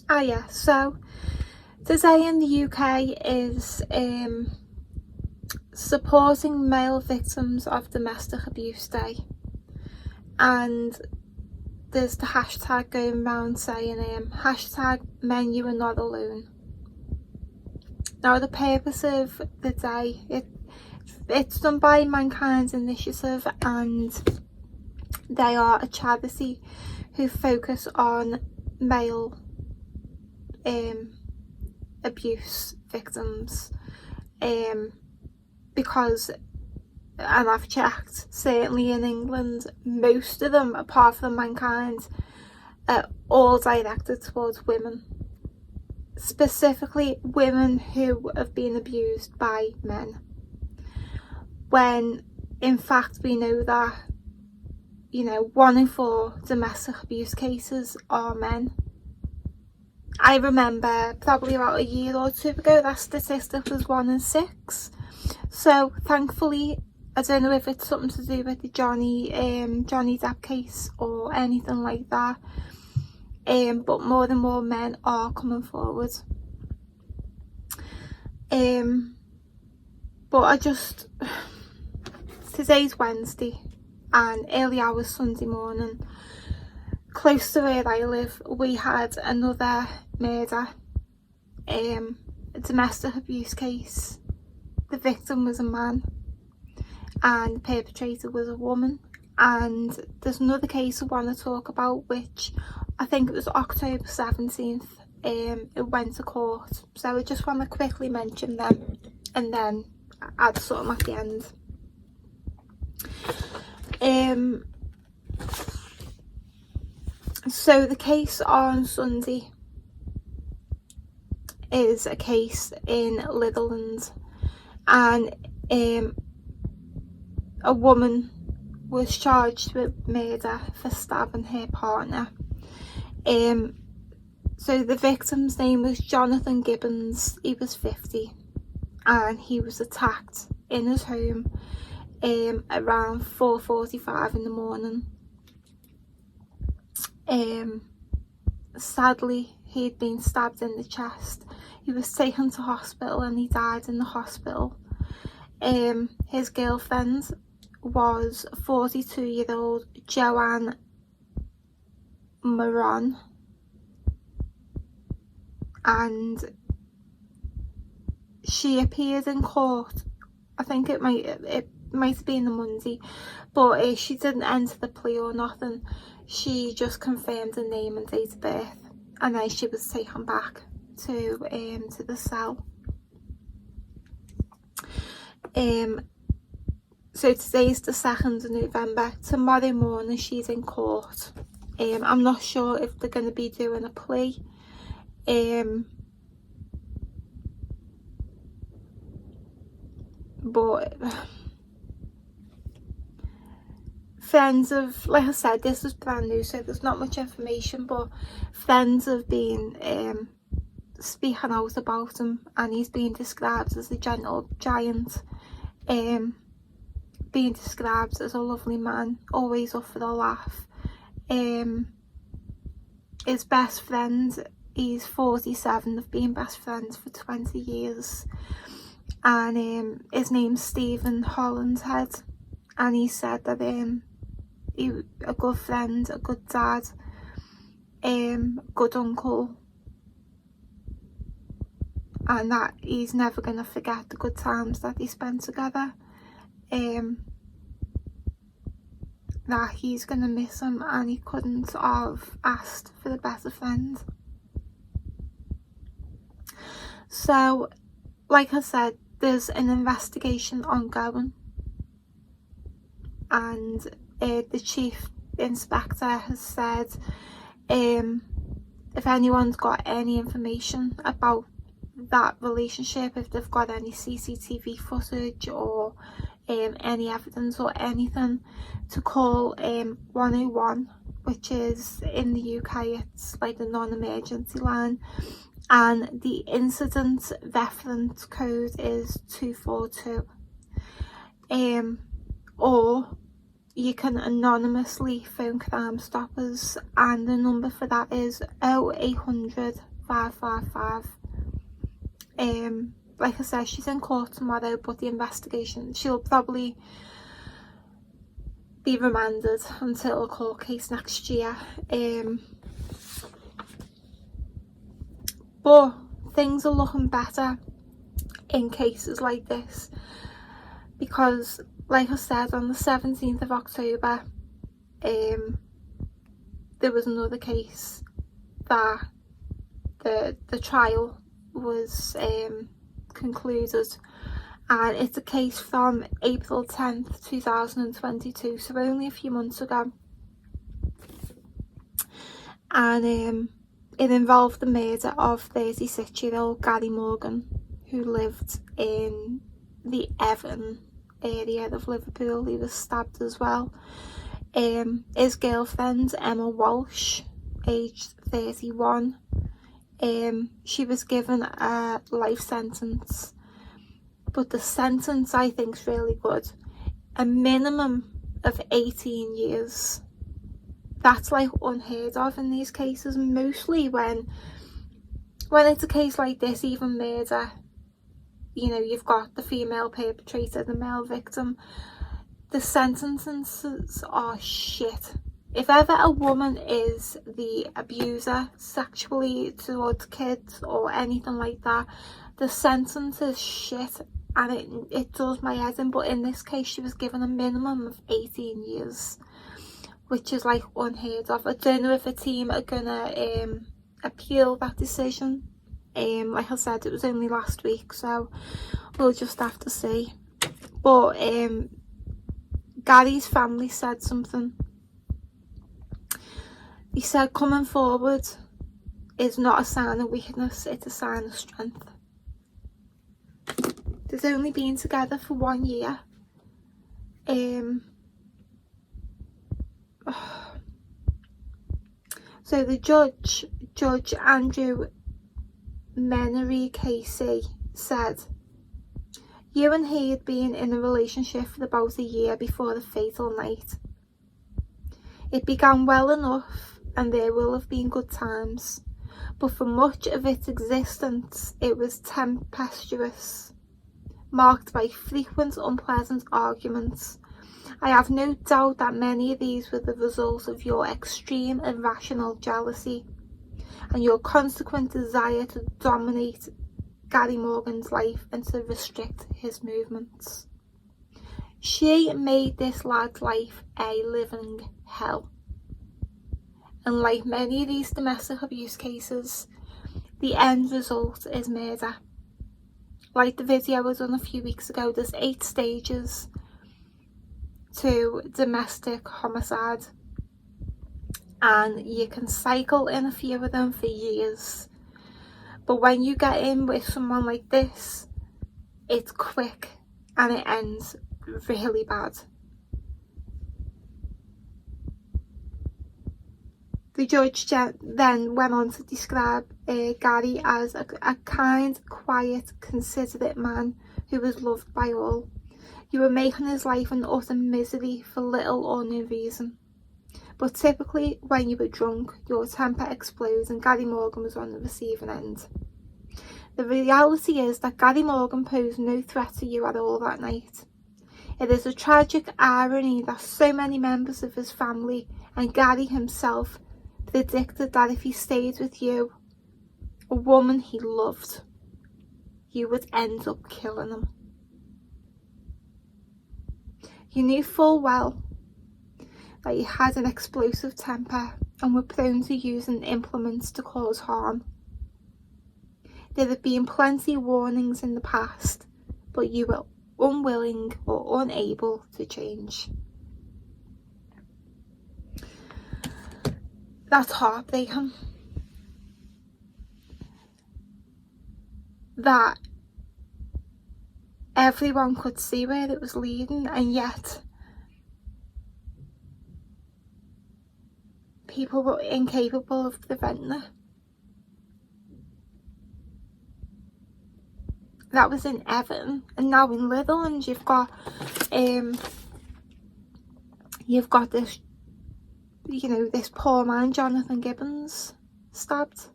Yeah, so today in the UK is supporting male victims of domestic abuse day, and there's the hashtag going around saying hashtag men you are not alone. Now the purpose of the day, it's done by Mankind's Initiative, and they are a charity who focus on male abuse victims, because, and I've checked, certainly in England, most of them, apart from Mankind, are all directed towards women, specifically women who have been abused by men, when in fact we know that 1 in 4 domestic abuse cases are men. I remember probably about a year or two ago that statistic was 1 in 6. So thankfully, I don't know if it's something to do with the Johnny Depp case or anything like that, but more and more men are coming forward. But today's Wednesday, and early hours Sunday morning, close to where I live, we had another murder, a domestic abuse case. The victim was a man and the perpetrator was a woman. And there's another case I want to talk about, which I think it was October 17th, it went to court. So I just want to quickly mention them and then add something at the end. So the case on Sunday is a case in Litherland, and a woman was charged with murder for stabbing her partner. So the victim's name was Johanthan Gibbons. He was 50, and he was attacked in his home around 4:45 in the morning. Sadly, he'd been stabbed in the chest. He was taken to hospital and he died in the hospital. His girlfriend was 42-year-old Joanne Moran, and she appeared in court. I think it might have been the Monday, but she didn't enter the plea or nothing. She just confirmed the name and date of birth, and then she was taken back to the cell. So today's the 2nd of November. Tomorrow morning she's in court. I'm not sure if they're going to be doing a plea. But friends of, like I said, this is brand new, so there's not much information, but friends have been speaking out about him, and he's been described as a gentle giant, being described as a lovely man, always up for a laugh. His best friend, he's 47, they've been best friends for 20 years, and his name's Stephen Hollinshead, and he said that he was a good friend, a good dad, good uncle, and that he's never going to forget the good times that they spent together. That he's going to miss him, and he couldn't have asked for a better friend. So, like I said, there's an investigation ongoing, and the chief inspector has said if anyone's got any information about that relationship, if they've got any CCTV footage or any evidence or anything, to call 101, which is, in the UK, it's like a non-emergency line, and the incident reference code is 242. Or you can anonymously phone Crime Stoppers, and the number for that is 0800 555. Like I said, she's in court tomorrow, but the investigation, she'll probably be remanded until a court case next year. But things are looking better in cases like this, because like I said, on the 17th of October there was another case that the trial was concluded, and it's a case from April 10th 2022, so only a few months ago, and it involved the murder of 36-year-old Gary Morgan, who lived in the Everton area of Liverpool. He was stabbed as well. His girlfriend, Emma Walsh, aged 31, she was given a life sentence, but the sentence I think is really good. A minimum of 18 years. That's like unheard of in these cases. Mostly when it's a case like this, even murder, you know, you've got the female perpetrator, the male victim. The sentences are shit. If ever a woman is the abuser sexually towards kids or anything like that, the sentence is shit, and it does my head in. But in this case, she was given a minimum of 18 years, which is like unheard of. I don't know if the team are gonna appeal that decision. Like I said, it was only last week, so we'll just have to see. But Gary's family said something. He said coming forward is not a sign of weakness, it's a sign of strength. They've only been together for 1 year. So the Judge Andrew Menery Casey, said, "You and he had been in a relationship for about a year before the fatal night. It began well enough and there will have been good times, but for much of its existence it was tempestuous, marked by frequent unpleasant arguments. I have no doubt that many of these were the result of your extreme irrational jealousy and your consequent desire to dominate Gary Morgan's life and to restrict his movements. She made this lad's life a living hell. And like many of these domestic abuse cases, the end result is murder. Like the video I done a few weeks ago, there's 8 stages to domestic homicide, and you can cycle in a few of them for years. But when you get in with someone like this, it's quick and it ends really bad. The judge then went on to describe Gary as a kind, quiet, considerate man who was loved by all. You were making his life an utter misery for little or no reason. But typically, when you were drunk, your temper explodes, and Gary Morgan was on the receiving end. The reality is that Gary Morgan posed no threat to you at all that night. It is a tragic irony that so many members of his family and Gary himself predicted that if he stayed with you, a woman he loved, you would end up killing him. You knew full well that you had an explosive temper and were prone to using implements to cause harm. There have been plenty of warnings in the past, but you were unwilling or unable to change. That's heartbreaking. That everyone could see where it was leading, and yet people were incapable of preventing it. That was in Everton, and now in Litherland you've got this, this poor man, Johanthan Gibbons, stabbed.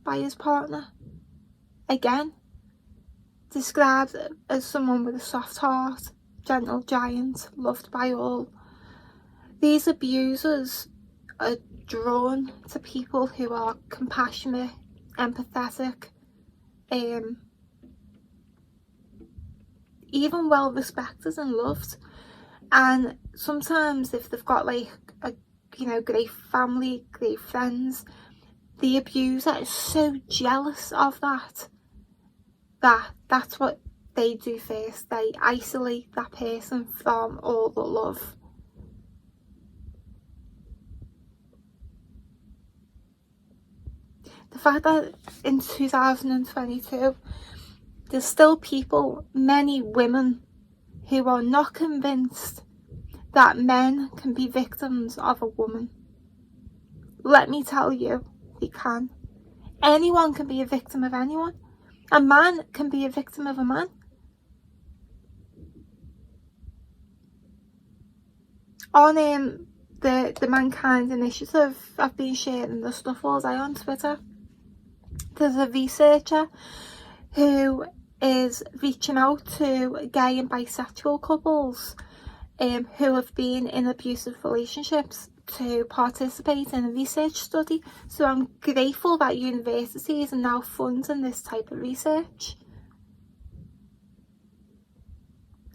by his partner. Again, described as someone with a soft heart, gentle giant, loved by all. These abusers are drawn to people who are compassionate, empathetic, even well respected and loved. And sometimes if they've got like a great family, great friends, the abuser is so jealous of that's what they do first. They isolate that person from all the love. The fact that in 2022 there's still people, many women, who are not convinced that men can be victims of a woman. Let me tell you, they can. Anyone can be a victim of anyone. A man can be a victim of a man. On the Mankind Initiative, I've been sharing the stuff all day on Twitter. There's a researcher who is reaching out to gay and bisexual couples who have been in abusive relationships to participate in a research study. So I'm grateful that universities are now funding this type of research.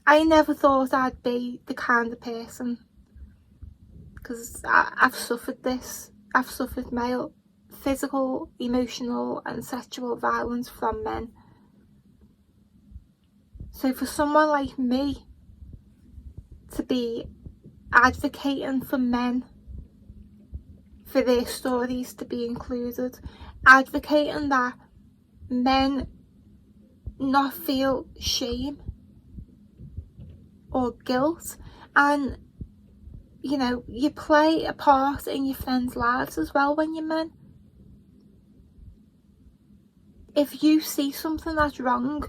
I never thought I'd be the kind of person, because I've suffered this. I've suffered male physical, emotional and sexual violence from men. So for someone like me to be advocating for men, for their stories to be included, advocating that men not feel shame or guilt, and you play a part in your friends' lives as well when you're men. If you see something that's wrong,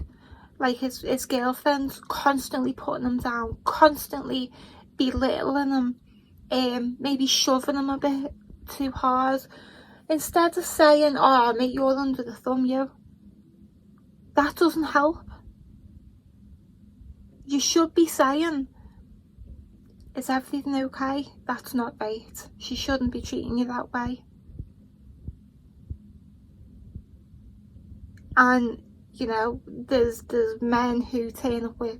like his girlfriend's constantly putting him down, constantly belittling him, maybe shoving him a bit too hard, instead of saying, "Oh mate, you're under the thumb, you," that doesn't help. You should be saying, "Is everything okay? That's not right. She shouldn't be treating you that way." And there's men who turn up with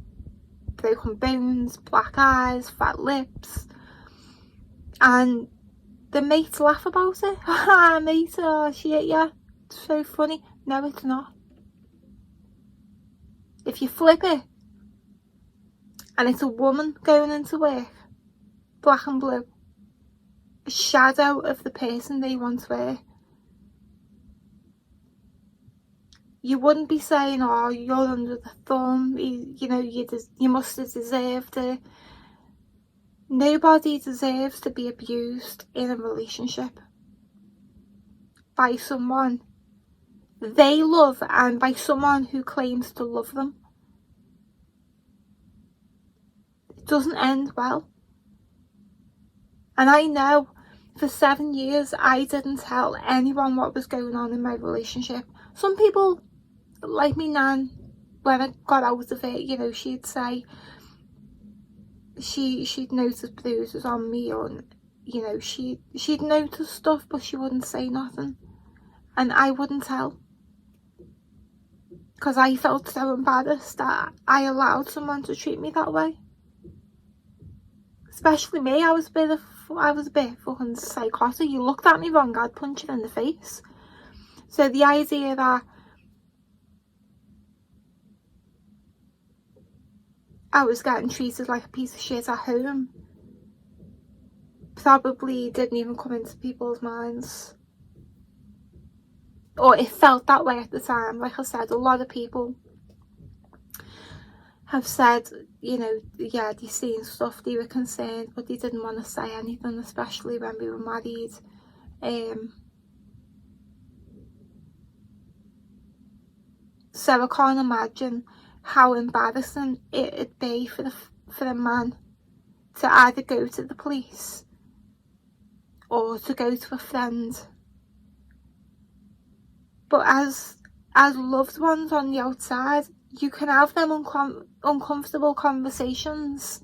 broken bones, black eyes, fat lips, and the mates laugh about it. "Ah mate, oh she hit ya, it's so funny." No, it's not. If you flip it and it's a woman going into work, black and blue, a shadow of the person they once were, you wouldn't be saying, "Oh, you're under the thumb, you must have deserved it." Nobody deserves to be abused in a relationship by someone they love and by someone who claims to love them. It doesn't end well. And I know for 7 years I didn't tell anyone what was going on in my relationship. Some people, like me nan, when I got out of it, she'd say she'd noticed bruises on me, or she'd noticed stuff, but she wouldn't say nothing, and I wouldn't tell, because I felt so embarrassed that I allowed someone to treat me that way. Especially me, I was a bit fucking psychotic. You looked at me wrong, I'd punch you in the face. So the idea that I was getting treated like a piece of shit at home probably didn't even come into people's minds. Or it felt that way at the time. Like I said, a lot of people have said, yeah, they seen stuff, they were concerned, but they didn't want to say anything, especially when we were married. So I can't imagine how embarrassing it'd be for a man to either go to the police or to go to a friend But as loved ones on the outside, you can have them uncomfortable conversations,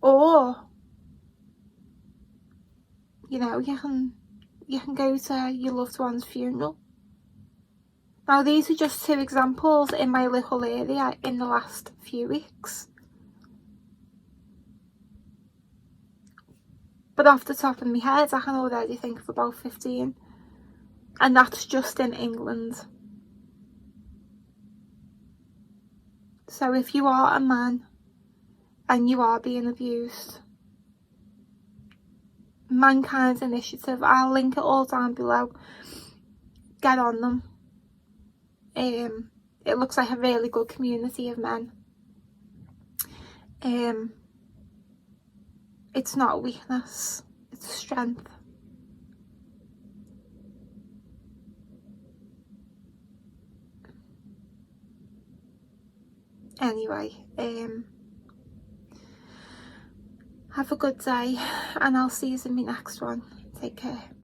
or you know, you can go to your loved one's funeral. Now, these are just 2 examples in my little area in the last few weeks, but off the top of my head I can already think of about 15, and that's just in England. So if you are a man and you are being abused, Mankind's initiative, I'll link it all down below, get on them. It looks like a really good community of men. It's not a weakness, it's a strength. Anyway, have a good day, and I'll see you in my next one. Take care.